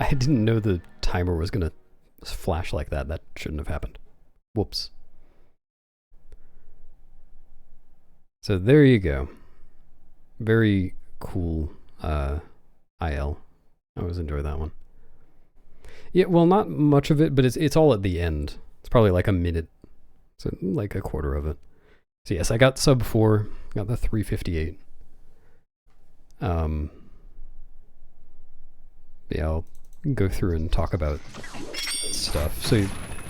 I didn't know the timer was gonna flash like that. That shouldn't have happened. Whoops. So there you go. Very cool IL. I always enjoy that one. Yeah, well, not much of it, but it's all at the end. It's probably like a minute, so like a quarter of it. So yes, I got sub 4, got the 358. Yeah, I'll go through and talk about stuff. So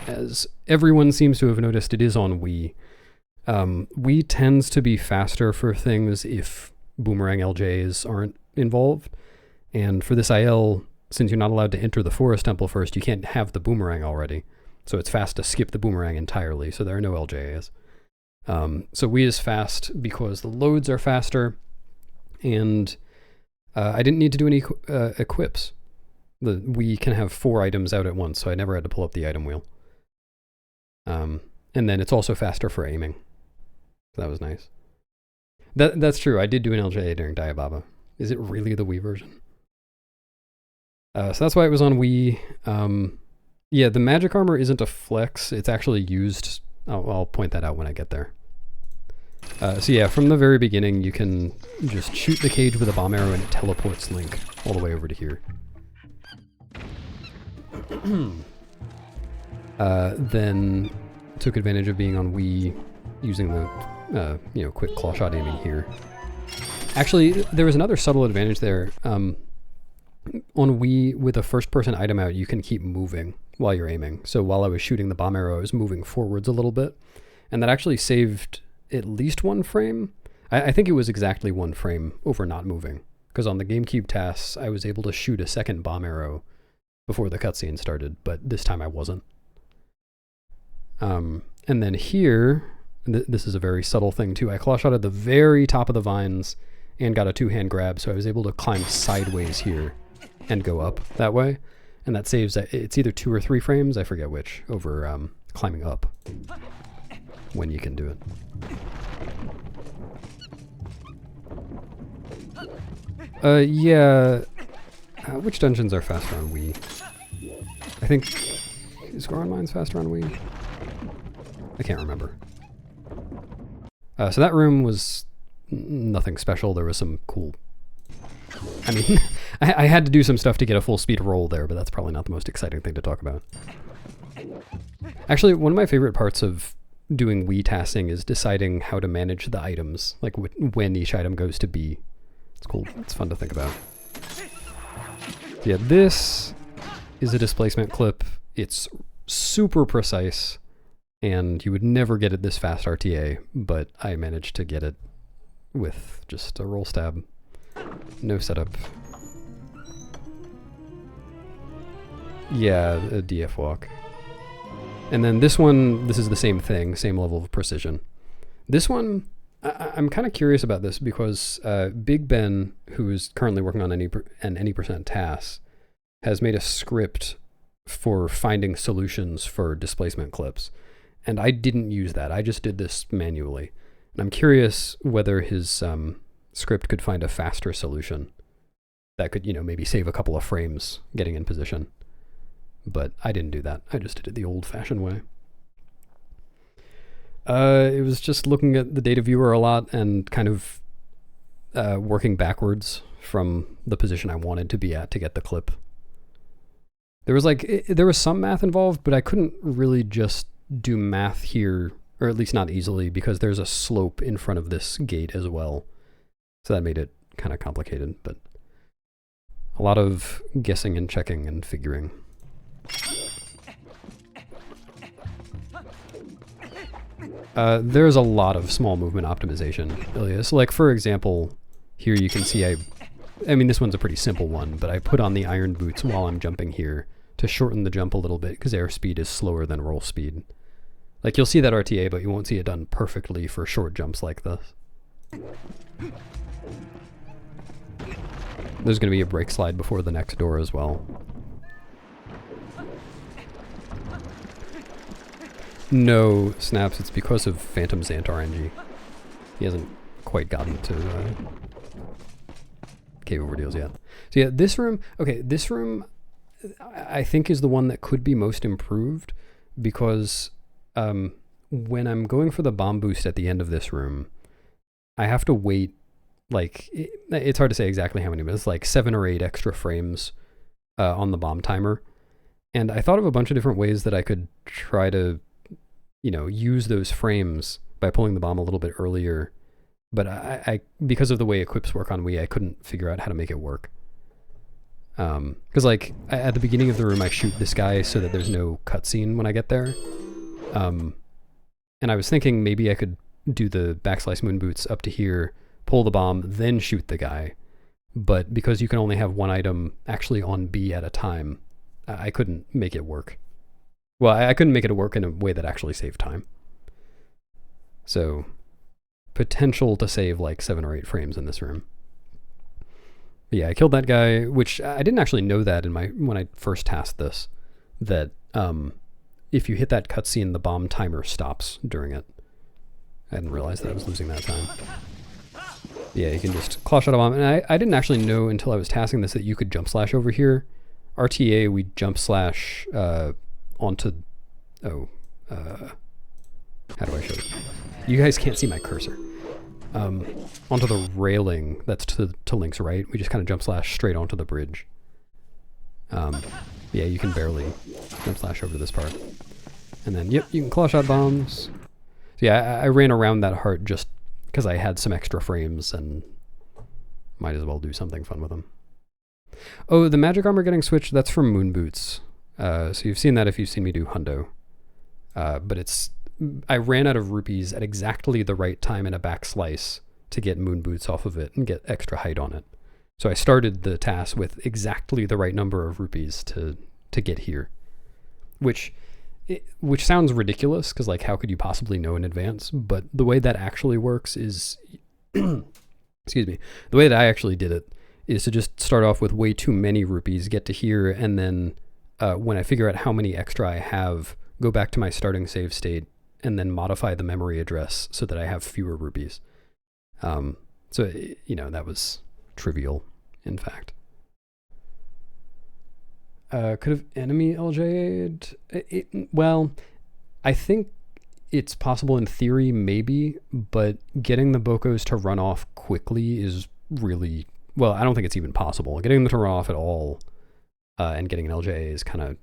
as everyone seems to have noticed, it is on Wii. Wii tends to be faster for things if boomerang LJs aren't involved. And for this IL, since you're not allowed to enter the forest temple first, you can't have the boomerang already. So it's fast to skip the boomerang entirely, so there are no LJs. So Wii is fast because the loads are faster, and I didn't need to do any equips. The Wii can have 4 items out at once, so I never had to pull up the item wheel. And then it's also faster for aiming. So that was nice. That's true. I did do an LJA during Diababa. Is it really the Wii version? So that's why it was on Wii. Yeah, the magic armor isn't a flex. It's actually used. I'll point that out when I get there. So yeah, from the very beginning, you can just shoot the cage with a bomb arrow and it teleports Link all the way over to here. Then took advantage of being on Wii using the quick claw shot aiming here. Actually, there was another subtle advantage there. On Wii, with a first-person item out, you can keep moving while you're aiming. So while I was shooting the bomb arrow, I was moving forwards a little bit, and that actually saved at least 1 frame. I think it was exactly 1 frame over not moving, because on the GameCube TAS, I was able to shoot a second bomb arrow before the cutscene started, but this time I wasn't. And then here, this is a very subtle thing too. I claw shot at the very top of the vines and got a 2-hand grab, so I was able to climb sideways here and go up that way. And that saves, it's either 2 or 3 frames, I forget which, over climbing up when you can do it. Yeah. Which dungeons are faster on Wii? I think, is Goron Mines faster on Wii? I can't remember. So that room was nothing special. There was some cool... I mean, I had to do some stuff to get a full speed roll there, but that's probably not the most exciting thing to talk about. Actually, one of my favorite parts of doing Wii tasking is deciding how to manage the items, like when each item goes to B. It's cool. It's fun to think about. Yeah, this is a displacement clip. It's super precise, and you would never get it this fast RTA, but I managed to get it with just a roll stab. No setup. Yeah, a DF walk. And then this one, this is the same thing, same level of precision. This one, I'm kind of curious about this because Big Ben, who is currently working on an any% TAS, has made a script for finding solutions for displacement clips. And I didn't use that. I just did this manually. And I'm curious whether his script could find a faster solution that could, maybe save a couple of frames getting in position. But I didn't do that. I just did it the old-fashioned way. It was just looking at the data viewer a lot and kind of working backwards from the position I wanted to be at to get the clip. There was some math involved, but I couldn't really just do math here, or at least not easily, because there's a slope in front of this gate as well. So that made it kind of complicated, but a lot of guessing and checking and figuring. There's a lot of small movement optimization, Ilias. Like, for example, here you can see I mean, this one's a pretty simple one, but I put on the iron boots while I'm jumping here to shorten the jump a little bit, because airspeed is slower than roll speed. Like, you'll see that RTA, but you won't see it done perfectly for short jumps like this. There's going to be a brake slide before the next door as well. No, Snaps, it's because of Phantom Zant RNG. He hasn't quite gotten to Cave of Ordeals yet. So yeah, this room I think is the one that could be most improved, because when I'm going for the bomb boost at the end of this room, I have to wait, like, it's hard to say exactly how many, but it's like 7 or 8 extra frames on the bomb timer. And I thought of a bunch of different ways that I could try to, use those frames by pulling the bomb a little bit earlier. But I because of the way equips work on Wii, I couldn't figure out how to make it work. Because at the beginning of the room, I shoot this guy so that there's no cutscene when I get there. And I was thinking maybe I could do the backslice moon boots up to here, pull the bomb, then shoot the guy. But because you can only have one item actually on B at a time, I couldn't make it work. Well, I couldn't make it work in a way that actually saved time. So, potential to save like 7 or 8 frames in this room. But yeah, I killed that guy, which I didn't actually know that when I first tasked this, that if you hit that cutscene, the bomb timer stops during it. I didn't realize that I was losing that time. Yeah, you can just claw shot a bomb. And I didn't actually know until I was tasking this that you could jump slash over here. RTA, we jump slash onto... Oh, how do I show it? You guys can't see my cursor. Onto the railing that's to Link's right. We just kind of jump slash straight onto the bridge. Yeah, you can barely jump slash over this part. And then, yep, you can claw shot bombs. So yeah, I ran around that heart just because I had some extra frames and might as well do something fun with them. Oh, the magic armor getting switched, that's from Moon Boots. So you've seen that if you've seen me do Hundo. But it's... I ran out of rupees at exactly the right time in a back slice to get Moon Boots off of it and get extra height on it. So I started the TAS with exactly the right number of rupees to get here. Which sounds ridiculous, because like how could you possibly know in advance? But the way that actually works is... excuse me. The way that I actually did it is to just start off with way too many rupees, get to here, and then when I figure out how many extra I have, go back to my starting save state, and then modify the memory address so that I have fewer rupees. So, you know, that was trivial, in fact. Could have enemy LJ'd? Well, I think it's possible in theory, maybe, but getting the Bokos to run off quickly is really... Well, I don't think it's even possible. Getting them to run off at all and getting an LJA is kind of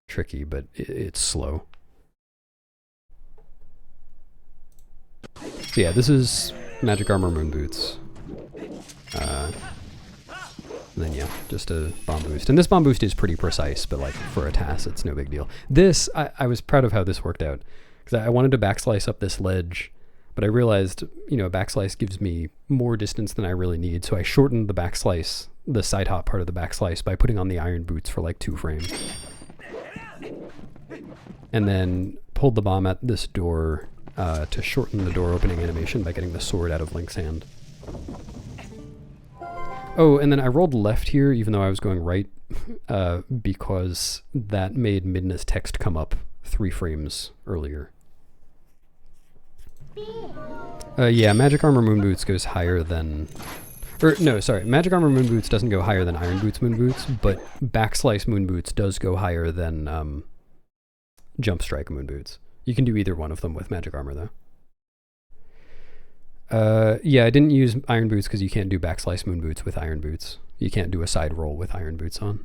tricky, but it's slow. So yeah, this is Magic Armor Moon Boots. And then yeah, just a bomb boost. And this bomb boost is pretty precise, but like for a TAS, it's no big deal. This, I was proud of how this worked out. Because I wanted to backslice up this ledge, but I realized, you know, a backslice gives me more distance than I really need. So I shortened the backslice, the side hop part of the backslice, by putting on the iron boots for like 2 frames. And then pulled the bomb at this door to shorten the door opening animation by getting the sword out of Link's hand. Oh, and then I rolled left here, even though I was going right, because that made Midna's text come up 3 frames earlier. Yeah, Magic Armor Moon Boots goes higher than... Or, no, sorry, Magic Armor Moon Boots doesn't go higher than Iron Boots Moon Boots, but Backslice Moon Boots does go higher than Jump Strike Moon Boots. You can do either one of them with Magic Armor, though. Yeah, I didn't use Iron Boots because you can't do Backslice Moon Boots with Iron Boots. You can't do a side roll with Iron Boots on.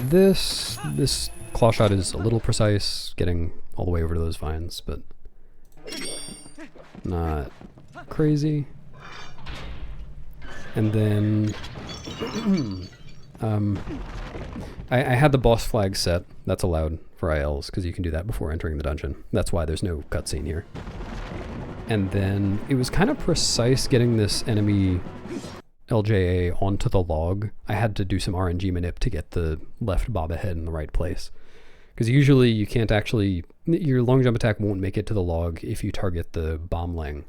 This claw shot is a little precise, getting all the way over to those vines, but not crazy. And then I had the boss flag set. That's allowed for ILs because you can do that before entering the dungeon. That's why there's no cutscene here. And then it was kind of precise getting this enemy LJA onto the log. I had to do some RNG manip to get the left bob ahead in the right place. Because usually you can't actually... Your long jump attack won't make it to the log if you target the bomb lang.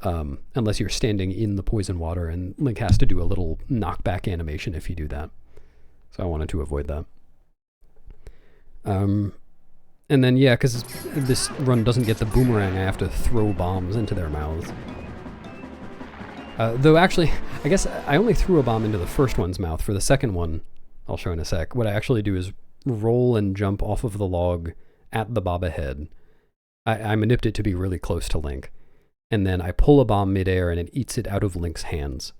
Unless you're standing in the poison water, and Link has to do a little knockback animation if you do that. So I wanted to avoid that. And then, yeah, because this run doesn't get the boomerang, I have to throw bombs into their mouths. Though actually, I guess I only threw a bomb into the first one's mouth. For the second one, I'll show in a sec, what I actually do is roll and jump off of the log at the bob ahead. I manipped it to be really close to Link. And then I pull a bomb midair and it eats it out of Link's hands.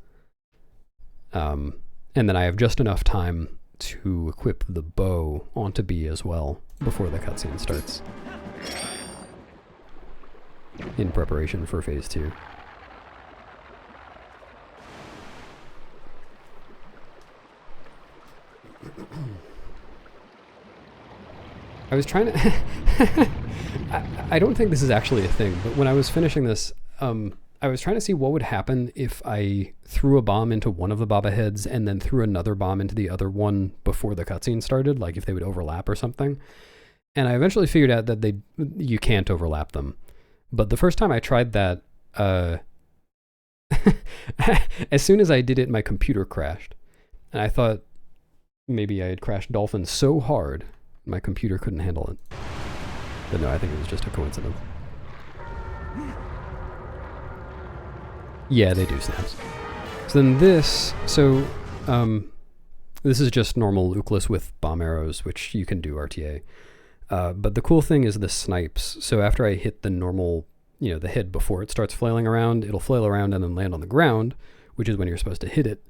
And then I have just enough time to equip the bow onto B as well before the cutscene starts. In preparation for phase 2. I was trying to... I don't think this is actually a thing, but when I was finishing this, I was trying to see what would happen if I threw a bomb into one of the Baba heads and then threw another bomb into the other one before the cutscene started, like if they would overlap or something. And I eventually figured out that you can't overlap them. But the first time I tried that, as soon as I did it, my computer crashed. And I thought maybe I had crashed Dolphin so hard, my computer couldn't handle it. But no, I think it was just a coincidence. Yeah, they do snaps. So then this, this is just normal Uklis with bomb arrows, which you can do RTA. But the cool thing is the snipes. So after I hit the normal, the head before it starts flailing around, it'll flail around and then land on the ground, which is when you're supposed to hit it.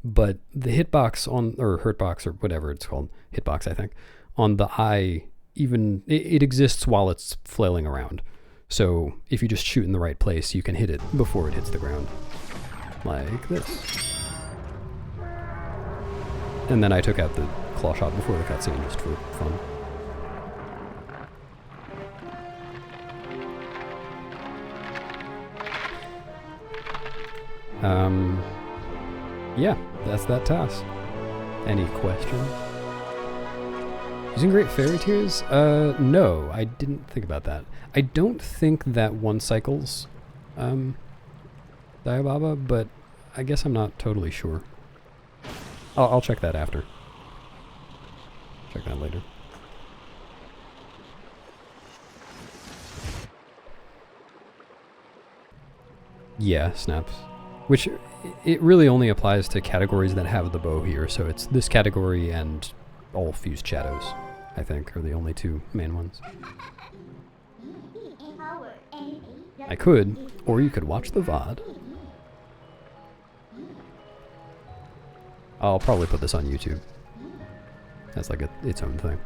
But the hitbox or hurtbox or whatever it's called, hitbox I think, on the eye, it exists while it's flailing around. So if you just shoot in the right place, you can hit it before it hits the ground. Like this. And then I took out the claw shot before the cutscene just for fun. Yeah, that's that TAS. Any questions? Using Great Fairy Tears? No, I didn't think about that. I don't think that one cycles Diababa, but I guess I'm not totally sure. I'll check that after. Check that later. Yeah, snaps. Which, it really only applies to categories that have the bow here, so it's this category and all fused shadows, I think, are the only two main ones. I could, or you could watch the VOD. I'll probably put this on YouTube as like its own thing.